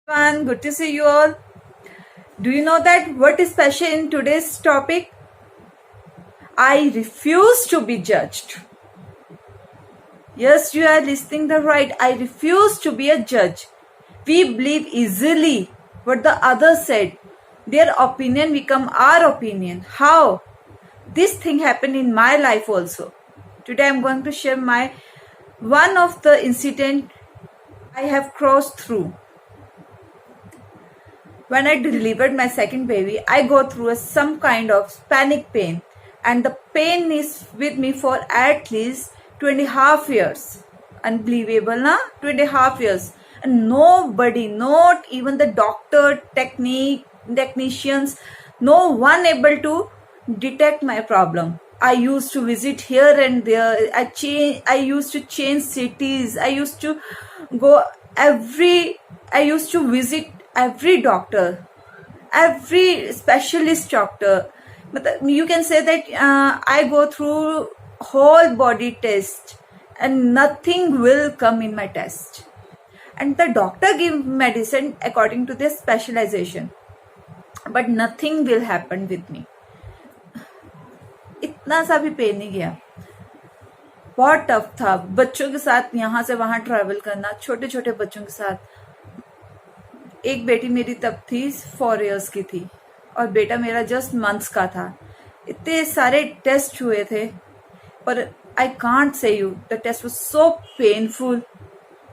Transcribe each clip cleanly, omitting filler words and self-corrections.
Everyone, good to see you all. Do you know that what is special in today's topic? I refuse to be judged. Yes, you are listening the right. I refuse to be a judge. We believe easily what the others said. Their opinion become our opinion. How? This thing happened in my life also. Today I'm going to share my one of the incident I have crossed through. When I delivered my second baby, I go through some kind of panic pain, and the pain is with me for at least 2.5 years. Unbelievable, na? 2.5 years. And nobody, not even the doctor, technicians, no one able to detect my problem. I used to visit here and there. I used to change cities. I used to visit every doctor, every specialist doctor. But you can say that I go through whole body test and nothing will come in my test. And the doctor give medicine according to their specialization. But nothing will happen with me. इतना सा भी pen नहीं गया. बहुत tough था. बच्चों के साथ यहाँ से वहां ट्रैवल करना, छोटे छोटे बच्चों के साथ. एक बेटी मेरी तब थी 4 years की थी और बेटा मेरा जस्ट मंथ्स का था. इतने सारे टेस्ट हुए थे पर I can't say you the test was so painful,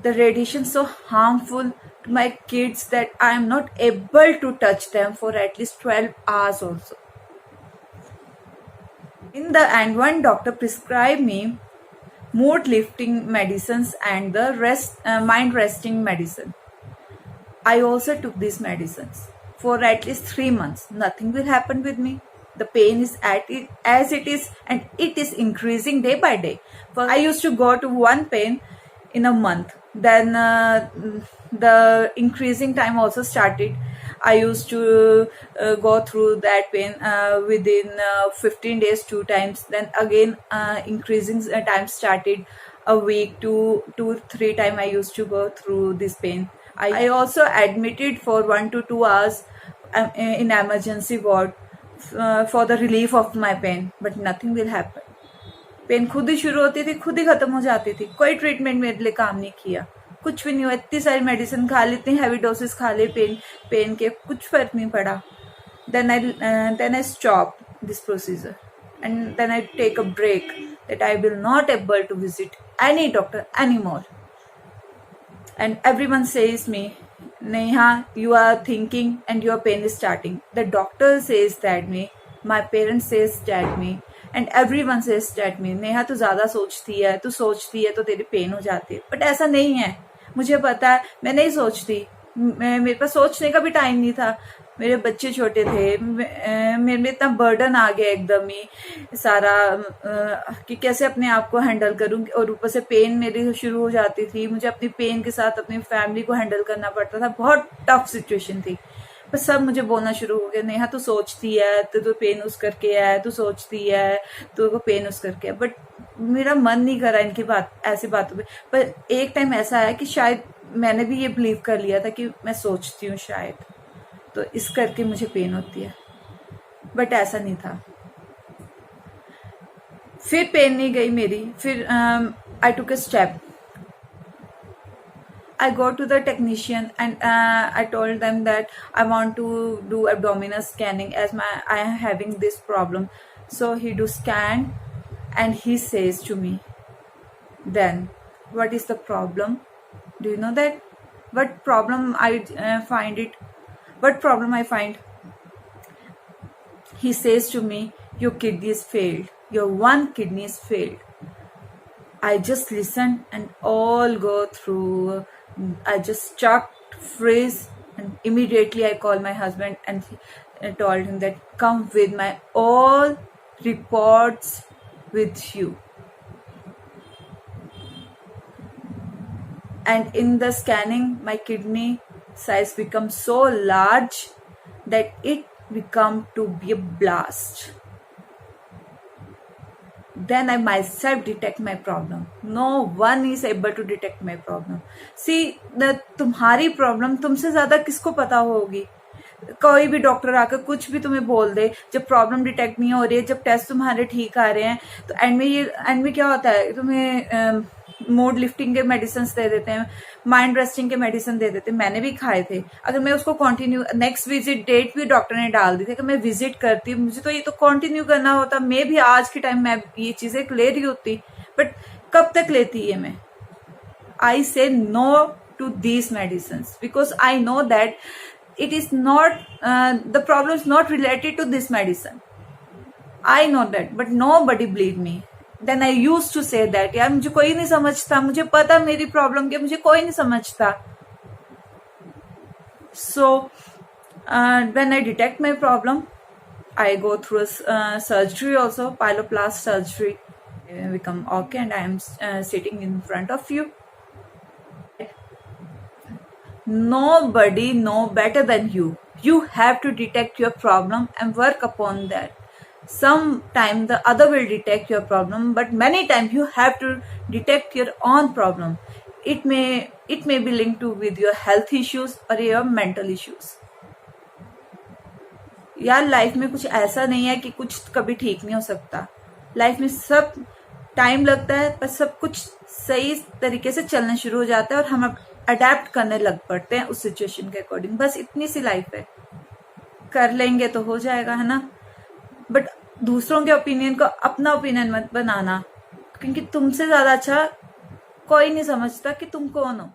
the radiation so harmful to my kids that I am not able to touch them for at least 12 hours also. In the end, one doctor prescribed me mood lifting medicines and the mind resting medicine. I also took these medicines for at least 3 months. Nothing will happen with me. The pain is as it is, and it is increasing day by day. I used to go to one pain in a month. Then the increasing time also started. I used to go through that pain within 15 days 2 times. Then again increasing time started. A week, 2-3 times I used to go through this pain. I also admitted for 1 to 2 hours in emergency ward for the relief of my pain, but nothing will happen. Pain खुद ही शुरू होती थी, खुद ही खत्म हो जाती थी. कोई ट्रीटमेंट मेरे लिए काम नहीं किया, कुछ भी नहीं हुआ. इतनी सारी मेडिसिन खा ली, इतनी हैवी डोसेस खा ली पेन के, कुछ फर्क नहीं पड़ा. then I stop this procedure and then I take a break that I will not able to visit any doctor anymore. And everyone says me, Neha, you are thinking and your pain is starting. The doctor says that me, my parents says that me, and everyone says that me, Neha तू ज़्यादा सोचती है, तू सोचती है तो तेरी pen हो जाती है. बट ऐसा नहीं है, मुझे पता है मैं नहीं सोचती. मेरे पास सोचने का भी टाइम नहीं था. मेरे बच्चे छोटे थे, मेरे में इतना बर्डन आ गया एकदम ही सारा कि कैसे अपने आप को हैंडल करूं. और ऊपर से पेन मेरी शुरू हो जाती थी. मुझे अपनी पेन के साथ अपनी फैमिली को हैंडल करना पड़ता था. बहुत टफ सिचुएशन थी. पर सब मुझे बोलना शुरू हो गया, नेहा तू सोचती है, तू पेन उस करके है, तू सोचती है, तू को पेन उस करके है. बट मेरा मन नहीं करा इनकी ऐसी बातों पे. पर एक टाइम ऐसा आया कि शायद मैंने भी ये बिलीव कर लिया था कि मैं सोचती हूँ शायद, तो इस करके मुझे पेन होती है. बट ऐसा नहीं था. फिर पेन नहीं गई मेरी. फिर I took a step. I go to the technician and I told them that I want to do abdominal scanning as I am having this problem. So he do scan and he says to me, then what is the problem? Do you know that? What problem I find it? What problem I find? He says to me, your kidney is failed. Your one kidney is failed. I just listened and all go through. I just stuck, freeze, and immediately I called my husband and told him that come with my all reports with you. And in the scanning, my kidney size becomes so large that it become to be a blast. then I myself detect my problem. No one is able to detect my problem. See, तुम्हारी problem तुमसे ज्यादा किसको पता होगी? कोई भी doctor आकर कुछ भी तुम्हें बोल दे, जब प्रॉब्लम डिटेक्ट नहीं हो रही है, जब टेस्ट तुम्हारे ठीक आ रहे हैं, तो एंड में क्या होता है, तुम्हें मूड लिफ्टिंग के मेडिसिन दे देते हैं, माइंड रेस्टिंग के मेडिसिन दे देते हैं. मैंने भी खाए थे. अगर मैं उसको कंटिन्यू, नेक्स्ट विजिट डेट भी डॉक्टर ने डाल दी थी कि मैं विजिट करती, मुझे तो ये तो कंटिन्यू करना होता. मैं भी आज के टाइम में ये चीजें ले रही होती, बट कब तक लेती है मैं? I say no to these medicine because I know that it is not the problem is not related to this medicine. I know that, but nobody believe me. Then I used to say that, यार मुझे कोई नहीं समझता, मुझे पता मेरी problem क्या, मुझे कोई नहीं समझता. So when I detect my problem, I go through a surgery also, pyloplast surgery. I become okay and I am sitting in front of you. Nobody know better than you. You have to detect your problem and work upon that. Sometime the other will detect your problem, but many times you have to detect your own problem. It may be linked to with your health issues or your mental issues. यार life में कुछ ऐसा नहीं है कि कुछ कभी ठीक नहीं हो सकता. लाइफ में सब टाइम लगता है, पर सब कुछ सही तरीके से चलना शुरू हो जाता है और हम अडेप्ट करने लग पड़ते हैं उस सिचुएशन के अकॉर्डिंग. बस इतनी सी लाइफ है, कर लेंगे तो हो जाएगा, है ना. बट दूसरों के ओपिनियन को अपना ओपिनियन मत बनाना, क्योंकि तुमसे ज्यादा अच्छा कोई नहीं समझता कि तुम कौन हो.